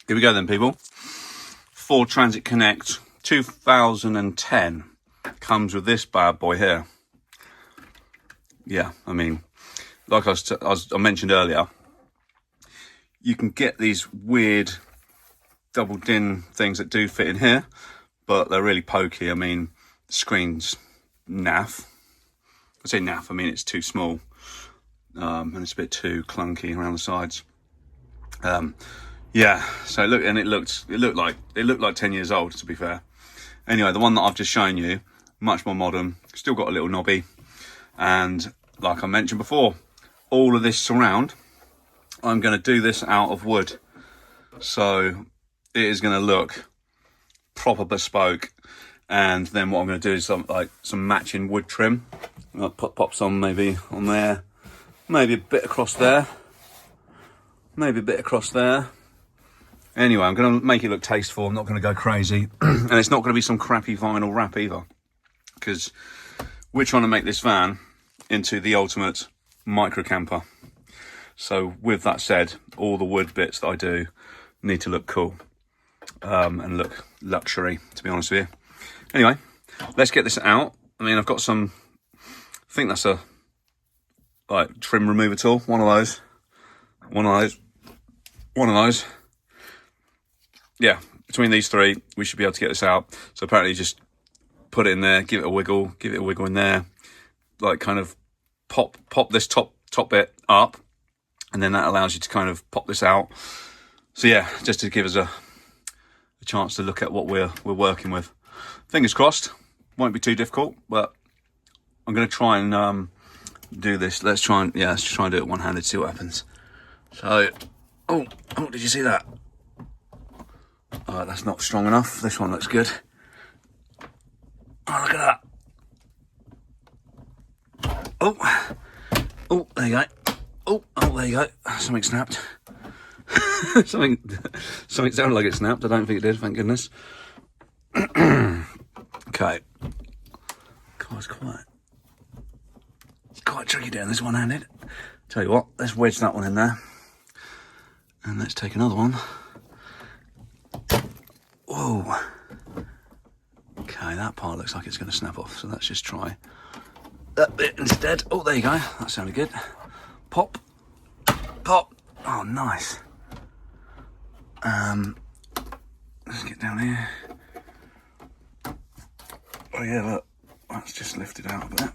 Here we go then, people. Ford Transit Connect 2010 comes with this bad boy here. Yeah, I mean, like I mentioned earlier, you can get these weird double din things that do fit in here, but they're really pokey. I mean, the screen's naff. I say naff, I mean it's too small, and it's a bit too clunky around the sides. Yeah, so it looked like 10 years old, to be fair. Anyway, the one that I've just shown you, much more modern, still got a little knobby, and like I mentioned before, all of this surround, I'm going to do this out of wood, so it is going to look proper bespoke. And then what I'm going to do is some matching wood trim. I'll pop some maybe on there, maybe a bit across there, maybe a bit across there. Anyway, I'm going to make it look tasteful. I'm not going to go crazy. And it's not going to be some crappy vinyl wrap either, because we're trying to make this van into the ultimate micro camper. So with that said, all the wood bits that I do need to look cool and look luxury, to be honest with you. Anyway, let's get this out. I mean, I've got some, I think that's a like trim remover tool, one of those. Yeah, between these three, we should be able to get this out. So apparently just put it in there, give it a wiggle in there, like kind of pop this top bit up, and then that allows you to kind of pop this out. So yeah, just to give us a chance to look at what we're working with. Fingers crossed, won't be too difficult, but I'm going to try and do this. Let's try and do it one-handed, see what happens. So, oh, did you see that? That's not strong enough. This one looks good. Oh, look at that. Oh, there you go. Oh, there you go. Something snapped. something sounded like it snapped. I don't think it did, thank goodness. Okay. God, it's quite tricky doing this one-handed. Tell you what, let's wedge that one in there. And let's take another one. Whoa. Okay, that part looks like it's going to snap off, so let's just try that bit instead. Oh, there you go. That sounded good. Pop. Oh, nice. Let's get down here. Oh yeah, look, that's just lifted out a bit.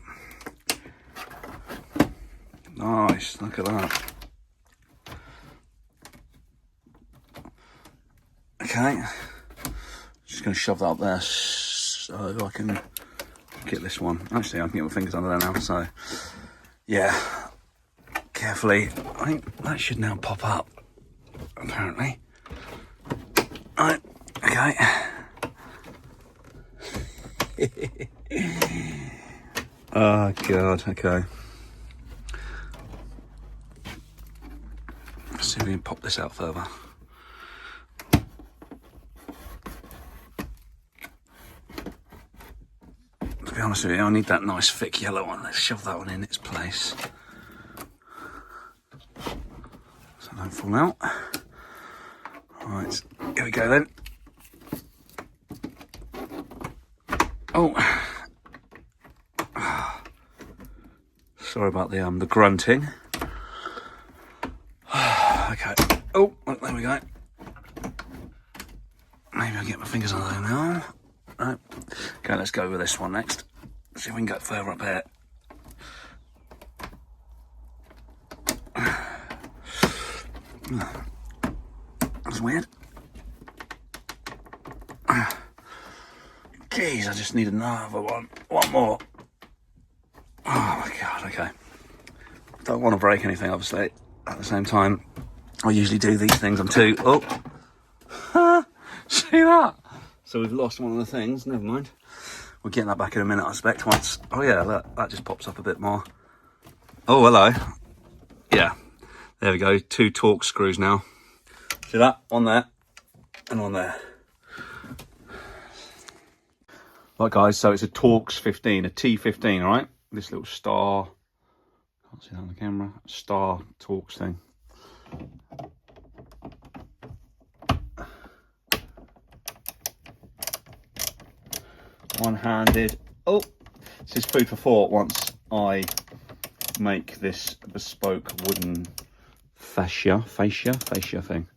Nice, look at that. Okay, just going to shove that up there so I can get this one. Actually, I can get my fingers under there now, so yeah, carefully. I think that should now pop up, apparently. Right, okay. Oh God, okay. Let's see if we can pop this out further. To be honest with you, I need that nice thick yellow one. Let's shove that one in its place, so don't fall out. Right, here we go then. Oh, sorry about the grunting. Okay. Oh, there we go. Maybe I'll get my fingers on there now. Right. Okay, let's go with this one next. See if we can get further up here. That's weird. Jeez, I just need another one. One more. Oh my God, okay. Don't want to break anything, obviously. At the same time, I usually do these things. See that? So we've lost one of the things, never mind. We'll get that back in a minute, I expect, once. Oh yeah, look, that just pops up a bit more. Oh, hello. Yeah, there we go. 2 Torx screws now. See that? One there and one there. Right guys, so it's a Torx 15, a T15, all right? This little star, can't see that on the camera, star Torx thing. one-handed. Oh, this is food for thought once I make this bespoke wooden fascia thing.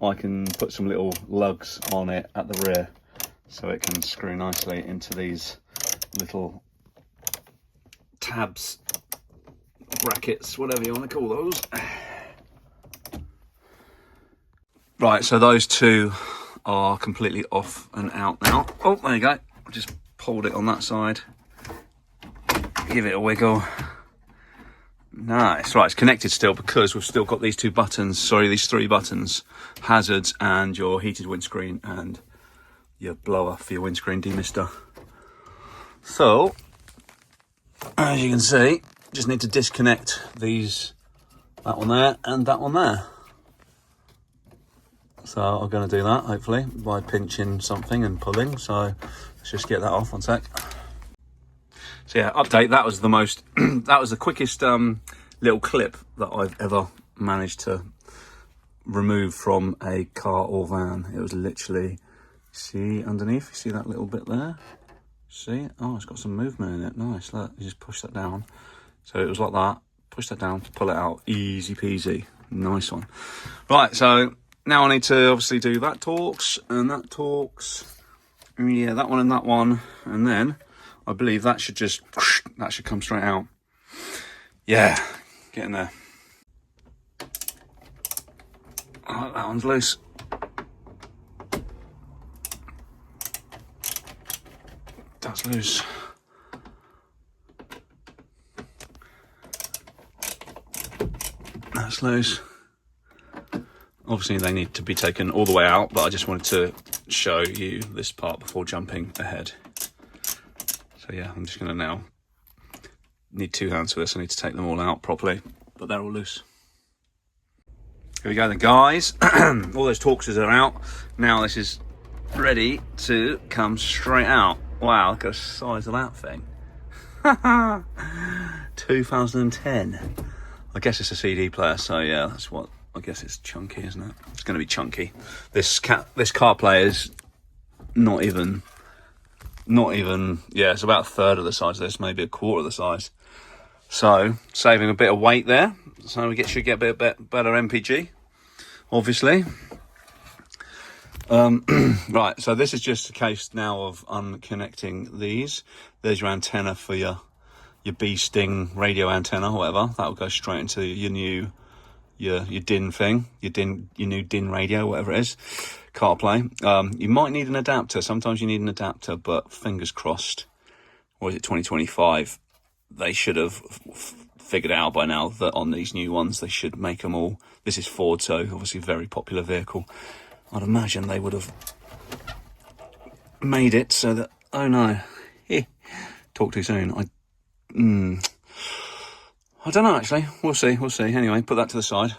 I can put some little lugs on it at the rear so it can screw nicely into these little tabs, brackets, whatever you want to call those. Right, so those two are completely off and out now. Oh, there you go. I just pulled it on that side. Give it a wiggle. Nice. Right, it's connected still because we've still got these two buttons, sorry, these three buttons. Hazards and your heated windscreen and your blower for your windscreen demister. So, as you can see, just need to disconnect these, that one there and that one there. So I'm going to do that, hopefully, by pinching something and pulling. So let's just get that off, one sec. So yeah, update, that was the most, that was the quickest little clip that I've ever managed to remove from a car or van. It was literally, see underneath, you see that little bit there? See? Oh, it's got some movement in it. Nice, look, you just push that down. So it was like that, push that down, pull it out, easy peasy. Nice one. Right, so now I need to obviously do that Torx and that Torx. Yeah, that one and that one. And then I believe that should just, that should come straight out. Yeah, getting there. Oh, that one's loose. That's loose. That's loose. Obviously they need to be taken all the way out, but I just wanted to show you this part before jumping ahead. So yeah, I'm just gonna now, need 2 hands for this. I need to take them all out properly, but they're all loose. Here we go then, guys. All those Torxes are out. Now this is ready to come straight out. Wow, look at the size of that thing. 2010. I guess it's a CD player, so yeah, that's what, I guess it's chunky, isn't it? It's going to be chunky. This car player is not even, yeah, it's about a third of the size of this, maybe a quarter of the size. So, saving a bit of weight there. So we should get a bit better MPG, obviously. Right, so this is just a case now of unconnecting these. There's your antenna for your bee sting radio antenna, whatever. That'll go straight into your new your DIN thing, your new DIN radio, whatever it is, CarPlay. You might need an adapter. Sometimes you need an adapter, but fingers crossed. Or is it 2025? They should have figured out by now that on these new ones they should make them all. This is Ford, so obviously very popular vehicle. I'd imagine they would have made it so that, oh no, talk too soon. I don't know, actually. We'll see. Anyway, put that to the side.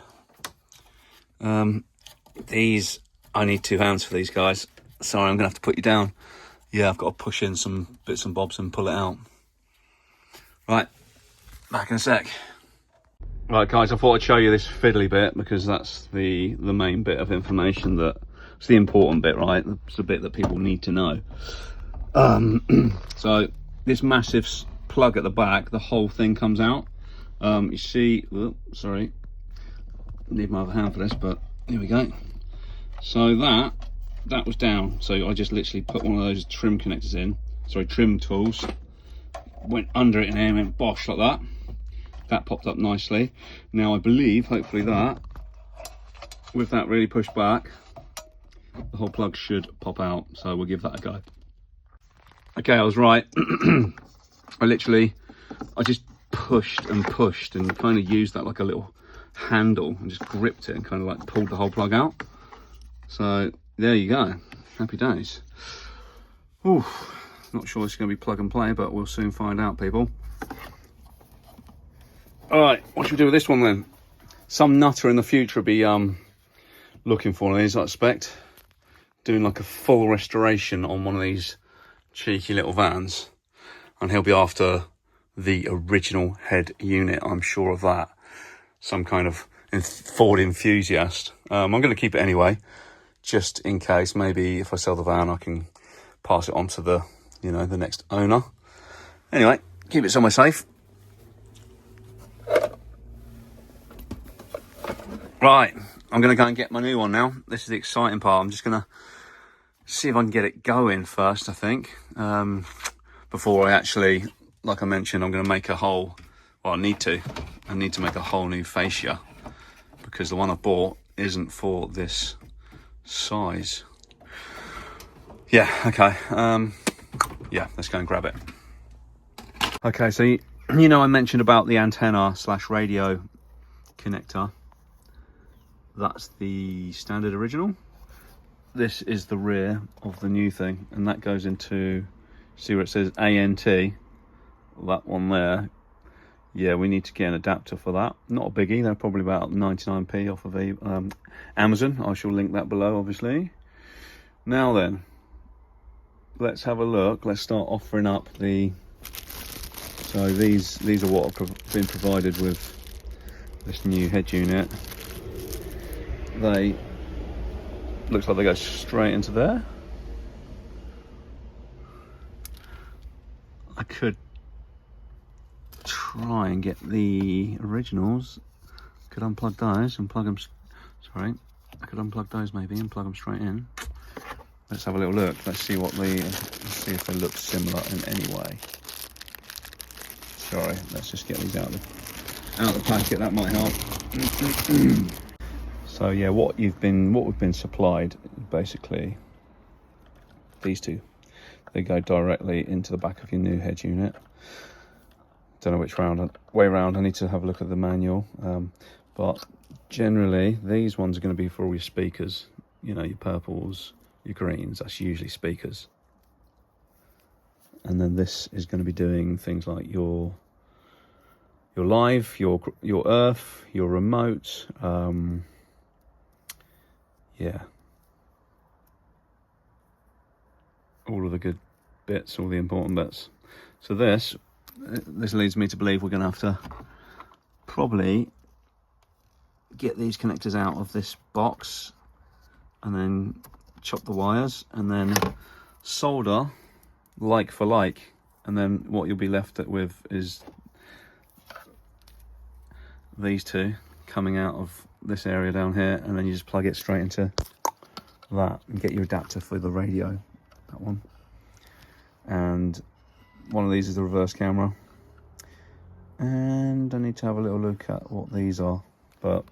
These, I need 2 hands for these guys. Sorry, I'm gonna have to put you down. Yeah, I've got to push in some bits and bobs and pull it out. Right, back in a sec. Right, guys, I thought I'd show you this fiddly bit because that's the main bit of information it's the important bit, right? It's the bit that people need to know. So this massive plug at the back, the whole thing comes out. You see, sorry, need my other hand for this, but here we go. So that was down. So I just literally put one of those trim connectors in, trim tools, went under it in there and went bosh like that. That popped up nicely. Now I believe, hopefully that, with that really pushed back, the whole plug should pop out. So we'll give that a go. Okay, I was right. I just pushed and kind of used that like a little handle and just gripped it and kind of like pulled the whole plug out. So there you go, happy days. Ooh, not sure it's going to be plug and play, but we'll soon find out, people. All right, what should we do with this one then? Some nutter in the future will be looking for one of these, I expect. Doing like a full restoration on one of these cheeky little vans, and he'll be after the original head unit, I'm sure of that. Some kind of Ford enthusiast. I'm going to keep it anyway, just in case. Maybe if I sell the van, I can pass it on to the you know, the next owner. Anyway, keep it somewhere safe. Right, I'm going to go and get my new one now. This is the exciting part. I'm just going to see if I can get it going first, I think. Before I actually, like I mentioned, I'm going to make a whole, well, I need to make a whole new fascia, because the one I bought isn't for this size. Yeah, okay. Yeah, let's go and grab it. Okay, so you know I mentioned about the antenna / radio connector. That's the standard original. This is the rear of the new thing, and that goes into, see where it says ANT, that one there. Yeah, we need to get an adapter for that. Not a biggie, they're probably about 99p off of Amazon. I shall link that below, obviously. Now then, let's have a look. Let's start offering up the, so these are what have been provided with this new head unit. They, looks like they go straight into there. I could try and get the originals. Could unplug those and plug them, sorry, I could unplug those maybe and plug them straight in. Let's have a little look. Let's see what let's see if they look similar in any way. Sorry, let's just get these out of the packet. That might help. So yeah, what we've been supplied, basically, these two. They go directly into the back of your new head unit. Don't know which way round. I need to have a look at the manual. But generally, these ones are going to be for all your speakers. You know, your purples, your greens. That's usually speakers. And then this is going to be doing things like your live, your earth, your remote. Yeah, all of the good bits, all the important bits. So this leads me to believe we're going to have to probably get these connectors out of this box and then chop the wires and then solder like for like, and then what you'll be left with is these two coming out of this area down here, and then you just plug it straight into that and get your adapter for the radio, that one. And one of these is the reverse camera, and I need to have a little look at what these are, but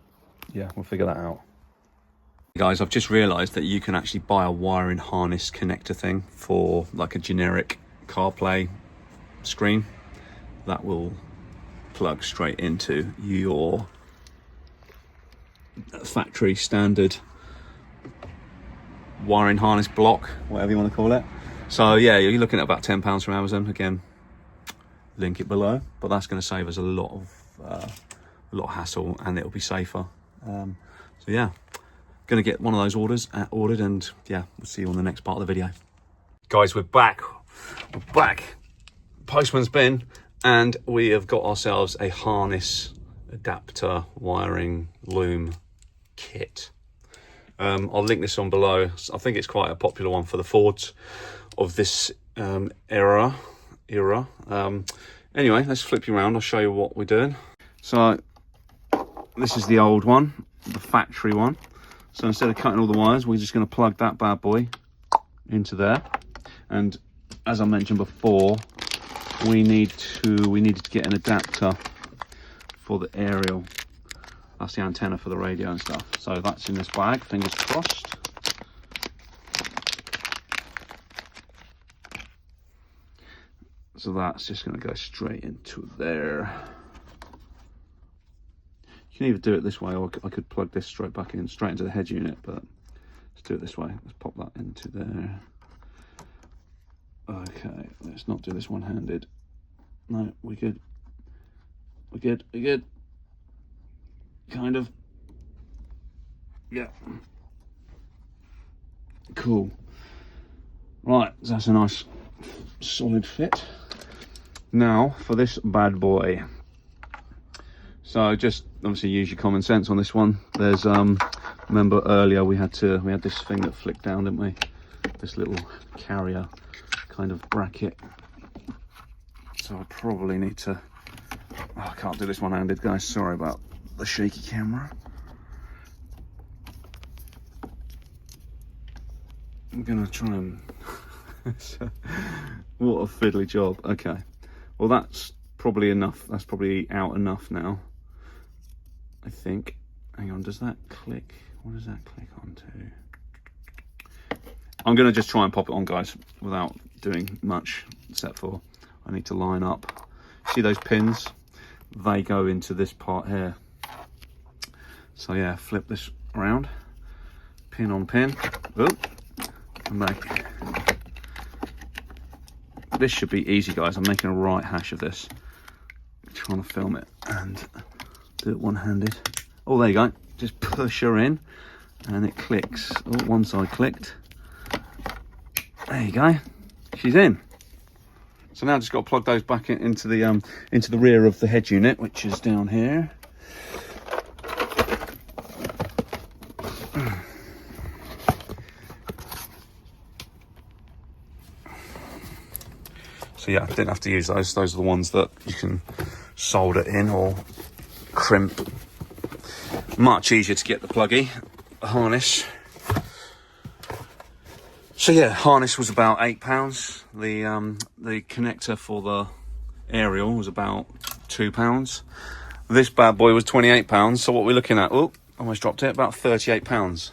yeah, we'll figure that out. Guys, I've just realized that you can actually buy a wiring harness connector thing for like a generic CarPlay screen that will plug straight into your factory standard wiring harness block, whatever you want to call it. So yeah, you're looking at about £10 from Amazon. Again, link it below, but that's going to save us a lot of hassle, and it'll be safer. So yeah, going to get one of those ordered, and yeah, we'll see you on the next part of the video. Guys, we're back. Postman's bin, and we have got ourselves a harness adapter wiring loom kit. I'll link this on below. I think it's quite a popular one for the Fords of this era. Anyway, let's flip you around. I'll show you what we're doing. So this is the old one, the factory one. So instead of cutting all the wires, we're just going to plug that bad boy into there. And as I mentioned before, we needed to get an adapter for the aerial. That's the antenna for the radio and stuff. So that's in this bag, fingers crossed. So that's just going to go straight into there. You can either do it this way, or I could plug this straight back in, straight into the head unit, but let's do it this way. Let's pop that into there. Okay, let's not do this one-handed. No, we're good. We're good. Kind of. Yeah. Cool. Right, that's a nice solid fit. Now for this bad boy. So just obviously use your common sense on this one. There's remember earlier we had this thing that flicked down, didn't we? This little carrier kind of bracket. So I probably need to, oh, I can't do this one-handed, guys, sorry about the shaky camera. I'm gonna try and what a fiddly job. Okay, well that's probably enough, that's probably out enough now, I think. Hang on, does that click? What does that click onto? I'm gonna just try and pop it on, guys, without doing much, except for I need to line up. See those pins? They go into this part here. So yeah, flip this around, pin on pin. Oop. And back. This should be easy, guys. I'm making a right hash of this. I'm trying to film it and do it one-handed. Oh, there you go. Just push her in and it clicks. Oh, one side clicked. There you go. She's in. So now I've just got to plug those back into the rear of the head unit, which is down here. So yeah, I didn't have to use those. Those are the ones that you can solder in or crimp. Much easier to get the pluggy, the harness. So yeah, harness was about £8. The connector for the aerial was about £2. This bad boy was £28. So what we're looking at, oh, almost dropped it, about £38.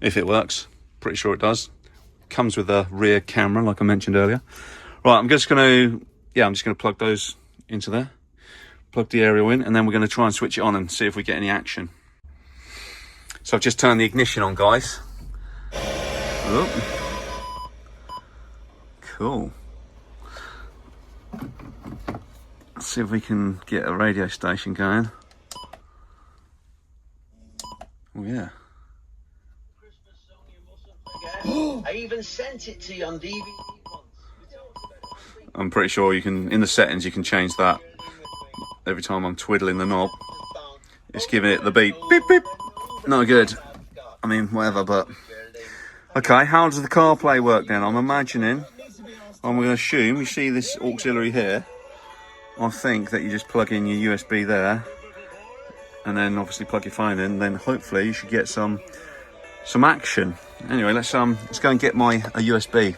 If it works, pretty sure it does. Comes with a rear camera, like I mentioned earlier. Right, I'm just gonna plug those into there, plug the aerial in, and then we're gonna try and switch it on and see if we get any action. So I've just turned the ignition on, guys. Oh. Cool. Let's see if we can get a radio station going. Oh yeah. I even sent it to you on DVD. I'm pretty sure you can, in the settings, you can change that. Every time I'm twiddling the knob, it's giving it the beep, beep, beep. Not good. I mean, whatever, but... Okay, how does the CarPlay work then? I'm imagining, I'm going to assume, you see this auxiliary here. I think that you just plug in your USB there, and then obviously plug your phone in, then hopefully you should get some action. Anyway, let's go and get a USB.